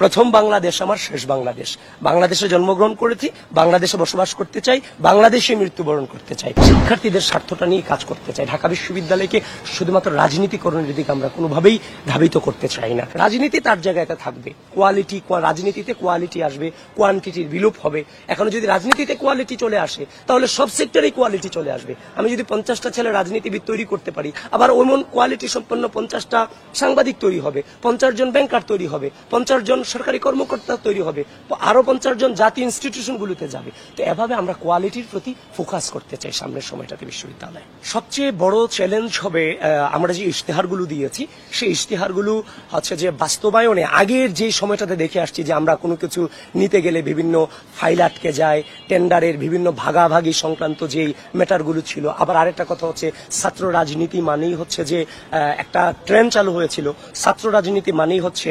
প্রথম বাংলাদেশ আমার শেষ বাংলাদেশ। বাংলাদেশে জন্মগ্রহণ করেছি, বাংলাদেশে বসবাস করতে চাই, বাংলাদেশে মৃত্যুবরণ করতে চাই। শিক্ষার্থীদের স্বার্থটা নিয়ে কাজ করতে চাই। ঢাকা বিশ্ববিদ্যালয়কে শুধুমাত্র রাজনীতিকরণের দিকে আমরা কোনোভাবেই ধাবিত করতে চাই না। রাজনীতি তার জায়গাতে থাকবে, রাজনীতিতে কোয়ালিটি আসবে, কোয়ান্টিটির বিলোপ হবে। এখন যদি রাজনীতিতে কোয়ালিটি চলে আসে তাহলে সব সেক্টরেই কোয়ালিটি চলে আসবে। আমি যদি 50টা ছেলে রাজনীতিবিদ তৈরি করতে পারি, আবার ওমন কোয়ালিটি সম্পন্ন 50টা সাংবাদিক তৈরি হবে, 50 জন ব্যাংকার তৈরি হবে, 50 জন সরকারি কর্মকর্তা তৈরি হবে, আরো 50 জন জাতীয় ইনস্টিটিউশনগুলোতে যাবে। তো এভাবে আমরা কোয়ালিটির প্রতি ফোকাস করতে চাই সামনের সময়টাতে বিশ্ববিদ্যালয়ে। সবচেয়ে বড় চ্যালেঞ্জ হবে আমরা যে ইশতেহারগুলো দিয়েছি সেই ইশতেহারগুলো হচ্ছে যে বাস্তবায়নে আগের যে সময়টাতে দেখে আসছি যে আমরা কোনো কিছু নিতে গেলে বিভিন্ন ফাইল আটকে যায়, টেন্ডারের বিভিন্ন ভাগাভাগি সংক্রান্ত যেই ম্যাটারগুলো ছিল। আবার আরেকটা কথা হচ্ছে ছাত্র রাজনীতি মানেই হচ্ছে যে একটা ট্রেন্ড চালু হয়েছিল, ছাত্র রাজনীতি মানেই হচ্ছে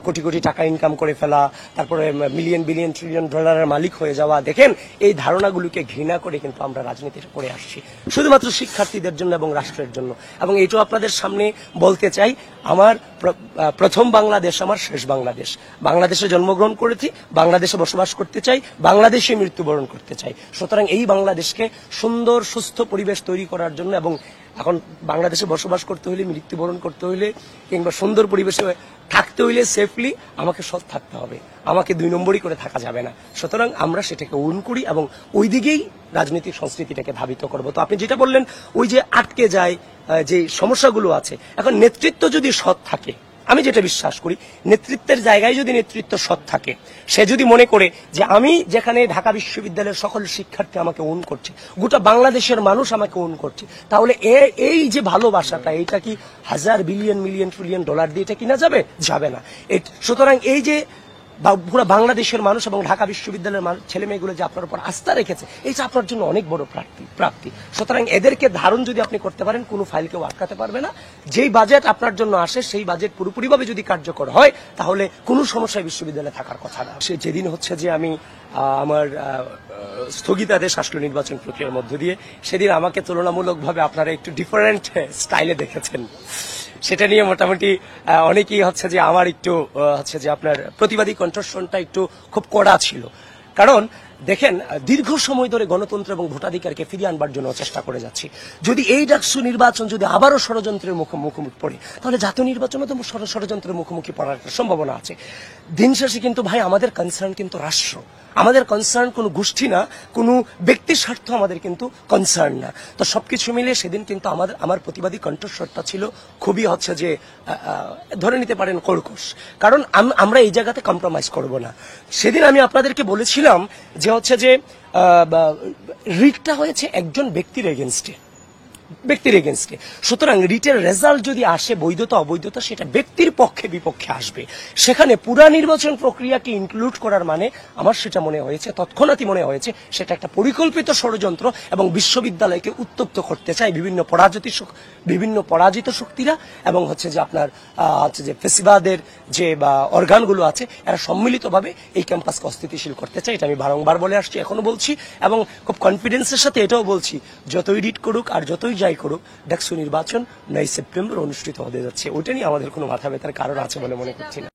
কোটি কোটি টাকা ইনকাম করে ফেলা, তারপরে মিলিয়ন বিলিয়ন ট্রিলিয়ন ডলারের মালিক হয়ে যাওয়া। দেখেন, এই ধারণাগুলোকে ঘৃণা করে কিন্তু আমরা রাজনীতিটা করে আসছি শুধুমাত্র শিক্ষার্থীদের জন্য এবং রাষ্ট্রের জন্য। এবং এটাও আপনাদের সামনে বলতে চাই, আমার প্রথম বাংলাদেশ আমার শেষ বাংলাদেশ। বাংলাদেশে জন্মগ্রহণ করেছি, বাংলাদেশে বসবাস করতে চাই, বাংলাদেশে মৃত্যুবরণ করতে চাই। সুতরাং এই বাংলাদেশকে সুন্দর সুস্থ পরিবেশ তৈরি করার জন্য, এবং এখন বাংলাদেশে বসবাস করতে হলে, মৃত্যুবরণ করতে হলে, কিংবা সুন্দর পরিবেশে থাকতে হইলে সেফলি আমাকে সৎ থাকতে হবে, আমাকে 2 নম্বরই করে থাকা যাবে না। সুতরাং আমরা সেটাকে ওন করি এবং ওই দিকেই রাজনৈতিক সংস্কৃতিটাকে ধাবিত করব। তো আপনি যেটা বললেন, ওই যে আটকে যায় যে সমস্যাগুলো আছে, এখন নেতৃত্ব যদি সৎ থাকে, আমি যেটা বিশ্বাস করি, নেতৃত্বের জায়গায় যদি নেতৃত্ব সৎ থাকে, সে যদি মনে করে যে আমি যেখানে ঢাকা বিশ্ববিদ্যালয়ের সকল শিক্ষার্থী আমাকে ওন করছে, গোটা বাংলাদেশের মানুষ আমাকে ওন করছে, তাহলে এই যে ভালোবাসাটা, এটা কি হাজার বিলিয়ন মিলিয়ন ট্রিলিয়ন ডলার দিয়ে এটা কিনা যাবে? যাবে না। সুতরাং এই যে পুরো বাংলাদেশের মানুষ এবং ঢাকা বিশ্ববিদ্যালয়ের ছেলে মেয়েগুলো যে আপনার উপর আস্থা রেখেছে, এটা আপনার জন্য অনেক বড় প্রাপ্তি। সুতরাং এদেরকে ধারণ যদি আপনি করতে পারেন, কোনো ফাইলকেও আটকাতে পারবে না। যেই বাজেট আপনার জন্য আসে সেই বাজেট পুরোপুরিভাবে যদি কার্যকর হয়, তাহলে কোনো সমস্যায় বিশ্ববিদ্যালয়ে থাকার কথা না। সে যেদিন হচ্ছে যে আমি আমার স্থগিতাদেশ আসলো নির্বাচন প্রক্রিয়ার মধ্য দিয়ে, সেদিন আমাকে তুলনামূলকভাবে আপনারা একটু ডিফারেন্ট স্টাইলে দেখেছেন। সেটা নিয়ে মোটামুটি অনেকেই হচ্ছে যে আমার একটু হচ্ছে যে আপনার প্রতিবাদী কণ্ঠস্বরটা একটু খুব কড়া ছিল। কারণ দেখেন, দীর্ঘ সময় ধরে গণতন্ত্র এবং ভোটাধিকারকে ফিরিয়ে আনবার জন্য চেষ্টা করে যাচ্ছি। যদি এই ডাকসু নির্বাচন যদি আবারও ষড়যন্ত্রের মুখোমুখি পড়ে, তাহলে জাতীয় নির্বাচনও তো ষড়যন্ত্রের মুখোমুখি পড়ার একটা সম্ভাবনা আছে। দিন শেষে কিন্তু ভাই আমাদের কনসার্ন কিন্তু রাষ্ট্র, আমাদের কনসার্ন কোনো গোষ্ঠী না, কোনো ব্যক্তির স্বার্থ আমাদের কিন্তু কনসার্ন না। তো সবকিছু মিলে সেদিন কিন্তু আমার প্রতিবাদী কণ্ঠস্বরটা ছিল খুবই হচ্ছে যে ধরে নিতে পারেন কর্কশ। কারণ আমরা এই জায়গাতে কম্প্রোমাইজ করব না। সেদিন আমি আপনাদেরকে বলেছিলাম যে হচ্ছে যে রিটটা হয়েছে একজন ব্যক্তির এগেনস্টে। সুতরাং রিটের রেজাল্ট যদি আসে, বৈধতা অবৈধতা সেটা ব্যক্তির পক্ষে বিপক্ষে আসবে। সেখানে পুরা নির্বাচন প্রক্রিয়াকে ইনক্লুড করার মানে আমার সেটা মনে হয়েছে, তৎক্ষণাৎই মনে হয়েছে সেটা একটা পরিকল্পিত ষড়যন্ত্র এবং বিশ্ববিদ্যালয়কে উত্তপ্ত করতে চায় বিভিন্ন পরাজিত শক্তিরা, এবং হচ্ছে যে আপনার হচ্ছে যে ফেসিবাদের যে অর্গানগুলো আছে, এরা সম্মিলিতভাবে এই ক্যাম্পাসকে অস্থিতিশীল করতে চায়। এটা আমি বারংবার বলে আসছি, এখনো বলছি, এবং খুব কনফিডেন্সের সাথে এটাও বলছি, যতই রিট করুক আর যতই যাই করুক, ডাকসু নির্বাচন 9 সেপ্টেম্বর অনুষ্ঠিত হতে যাচ্ছে। ওইটা নিয়ে আমাদের কোনো মাথা ব্যথার কারণ আছে বলে মনে করছি না।